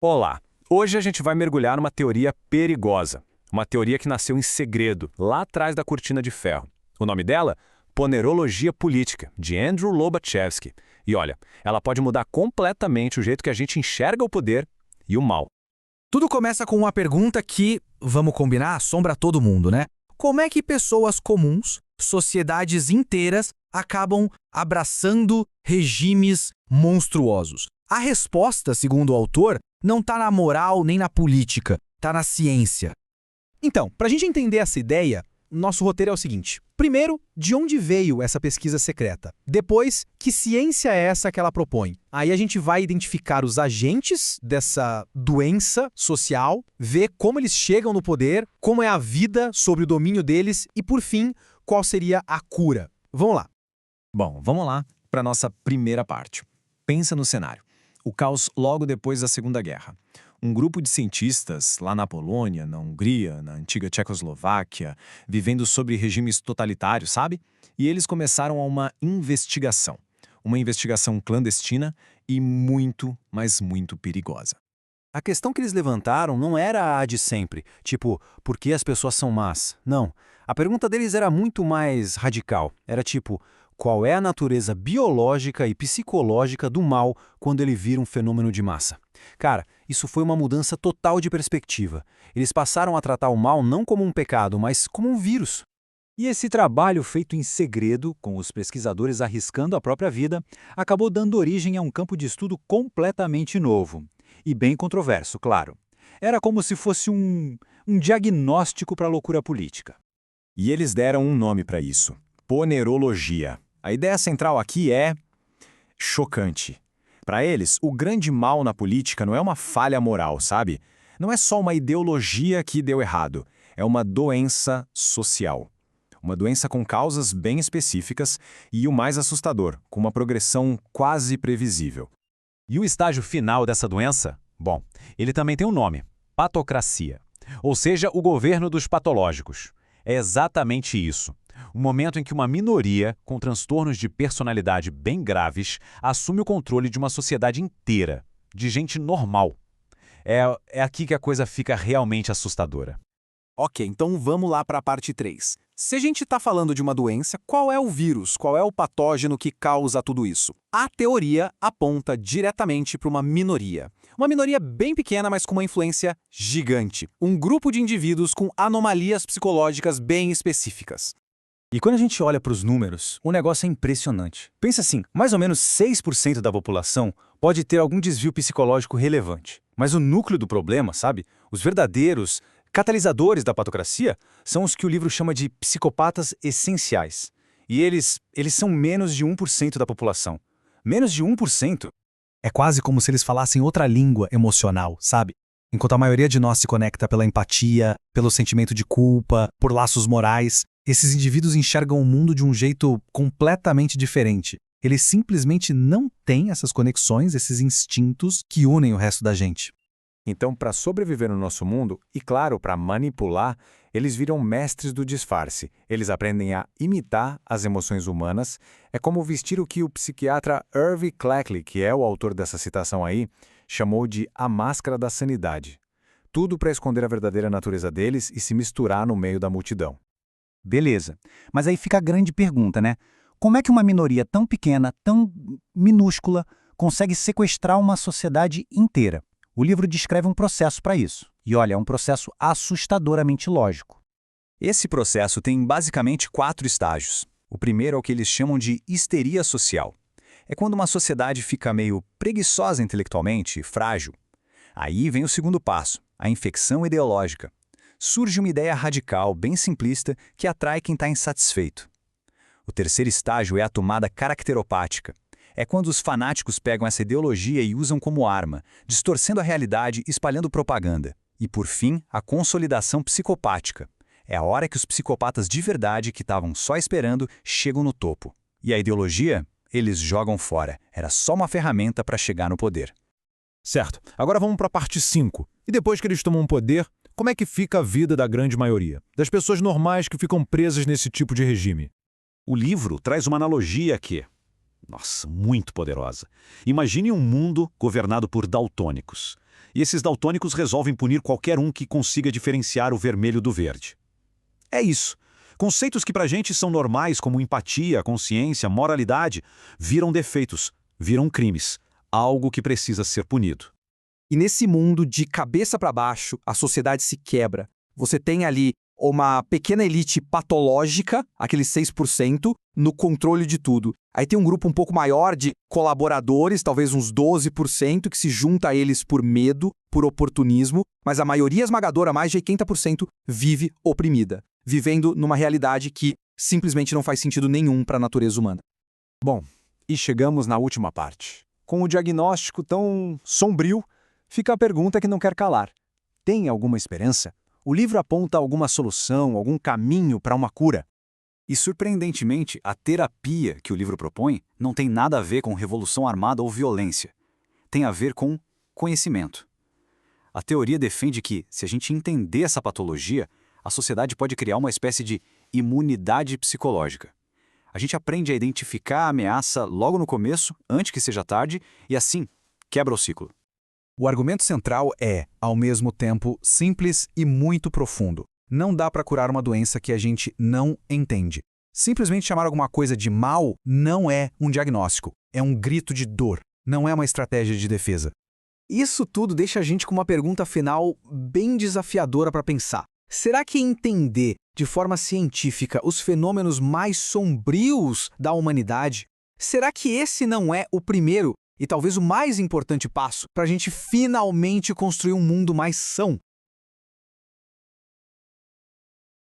Olá! Hoje a gente vai mergulhar numa teoria perigosa. Uma teoria que nasceu em segredo, lá atrás da cortina de ferro. O nome dela? Ponerologia Política, de Andrew Lobachevsky. E olha, ela pode mudar completamente o jeito que a gente enxerga o poder e o mal. Tudo começa com uma pergunta que, vamos combinar, assombra todo mundo, né? Como é que pessoas comuns, sociedades inteiras, acabam abraçando regimes monstruosos? A resposta, segundo o autor, não está na moral nem na política, está na ciência. Então, para a gente entender essa ideia, nosso roteiro é o seguinte. Primeiro, de onde veio essa pesquisa secreta? Depois, que ciência é essa que ela propõe? Aí a gente vai identificar os agentes dessa doença social, ver como eles chegam no poder, como é a vida sobre o domínio deles e, por fim, qual seria a cura. Vamos lá. Bom, vamos lá para a nossa primeira parte. Pensa no cenário. O caos logo depois da Segunda Guerra. Um grupo de cientistas lá na Polônia, na Hungria, na antiga Tchecoslováquia, vivendo sobre regimes totalitários, sabe? E eles começaram uma investigação. Uma investigação clandestina e muito, mas muito perigosa. A questão que eles levantaram não era a de sempre, tipo, por que as pessoas são más? Não. A pergunta deles era muito mais radical. Era tipo, qual é a natureza biológica e psicológica do mal quando ele vira um fenômeno de massa? Cara, isso foi uma mudança total de perspectiva. Eles passaram a tratar o mal não como um pecado, mas como um vírus. E esse trabalho feito em segredo, com os pesquisadores arriscando a própria vida, acabou dando origem a um campo de estudo completamente novo. E bem controverso, claro. Era como se fosse um diagnóstico para a loucura política. E eles deram um nome para isso: ponerologia. A ideia central aqui é chocante. Para eles, o grande mal na política não é uma falha moral, sabe? Não é só uma ideologia que deu errado. É uma doença social. Uma doença com causas bem específicas e, o mais assustador, com uma progressão quase previsível. E o estágio final dessa doença? Bom, ele também tem um nome: patocracia. Ou seja, o governo dos patológicos. É exatamente isso. O momento em que uma minoria, com transtornos de personalidade bem graves, assume o controle de uma sociedade inteira, de gente normal. É aqui que a coisa fica realmente assustadora. Ok, então vamos lá para a parte 3. Se a gente está falando de uma doença, qual é o vírus, qual é o patógeno que causa tudo isso? A teoria aponta diretamente para uma minoria. Uma minoria bem pequena, mas com uma influência gigante. Um grupo de indivíduos com anomalias psicológicas bem específicas. E quando a gente olha para os números, o negócio é impressionante. Pensa assim, mais ou menos 6% da população pode ter algum desvio psicológico relevante. Mas o núcleo do problema, sabe? Os verdadeiros catalisadores da patocracia são os que o livro chama de psicopatas essenciais. E eles são menos de 1% da população. Menos de 1%. É quase como se eles falassem outra língua emocional, sabe? Enquanto a maioria de nós se conecta pela empatia, pelo sentimento de culpa, por laços morais, esses indivíduos enxergam o mundo de um jeito completamente diferente. Eles simplesmente não têm essas conexões, esses instintos que unem o resto da gente. Então, para sobreviver no nosso mundo, e claro, para manipular, eles viram mestres do disfarce. Eles aprendem a imitar as emoções humanas. É como vestir o que o psiquiatra Irving Cleckley, que é o autor dessa citação aí, chamou de a máscara da sanidade. Tudo para esconder a verdadeira natureza deles e se misturar no meio da multidão. Beleza. Mas aí fica a grande pergunta, né? Como é que uma minoria tão pequena, tão minúscula, consegue sequestrar uma sociedade inteira? O livro descreve um processo para isso. E olha, é um processo assustadoramente lógico. Esse processo tem basicamente 4 estágios. O primeiro é o que eles chamam de histeria social. É quando uma sociedade fica meio preguiçosa intelectualmente, frágil. Aí vem o segundo passo, a infecção ideológica. Surge uma ideia radical, bem simplista, que atrai quem está insatisfeito. O terceiro estágio é a tomada caracteropática. É quando os fanáticos pegam essa ideologia e usam como arma, distorcendo a realidade e espalhando propaganda. E, por fim, a consolidação psicopática. É a hora que os psicopatas de verdade, que estavam só esperando, chegam no topo. E a ideologia? Eles jogam fora. Era só uma ferramenta para chegar no poder. Certo. Agora vamos para a parte 5. E depois que eles tomam poder, como é que fica a vida da grande maioria? Das pessoas normais que ficam presas nesse tipo de regime? O livro traz uma analogia que, nossa, muito poderosa. Imagine um mundo governado por daltônicos. e esses daltônicos resolvem punir qualquer um que consiga diferenciar o vermelho do verde. É isso. Conceitos que pra gente são normais, como empatia, consciência, moralidade, viram defeitos, viram crimes, algo que precisa ser punido. E nesse mundo de cabeça para baixo, a sociedade se quebra. Você tem ali uma pequena elite patológica, aqueles 6%, no controle de tudo. Aí tem um grupo um pouco maior de colaboradores, talvez uns 12%, que se junta a eles por medo, por oportunismo, mas a maioria esmagadora, mais de 80%, vive oprimida, vivendo numa realidade que simplesmente não faz sentido nenhum para a natureza humana. Bom, e chegamos na última parte. Com o diagnóstico tão sombrio, fica a pergunta que não quer calar. Tem alguma esperança? O livro aponta alguma solução, algum caminho para uma cura? E, surpreendentemente, a terapia que o livro propõe não tem nada a ver com revolução armada ou violência. Tem a ver com conhecimento. A teoria defende que, se a gente entender essa patologia, a sociedade pode criar uma espécie de imunidade psicológica. A gente aprende a identificar a ameaça logo no começo, antes que seja tarde, e assim quebra o ciclo. O argumento central é, ao mesmo tempo, simples e muito profundo. Não dá para curar uma doença que a gente não entende. Simplesmente chamar alguma coisa de mal não é um diagnóstico. É um grito de dor. Não é uma estratégia de defesa. Isso tudo deixa a gente com uma pergunta final bem desafiadora para pensar. Será que entender de forma científica os fenômenos mais sombrios da humanidade, será que esse não é o primeiro e talvez o mais importante passo para a gente finalmente construir um mundo mais são?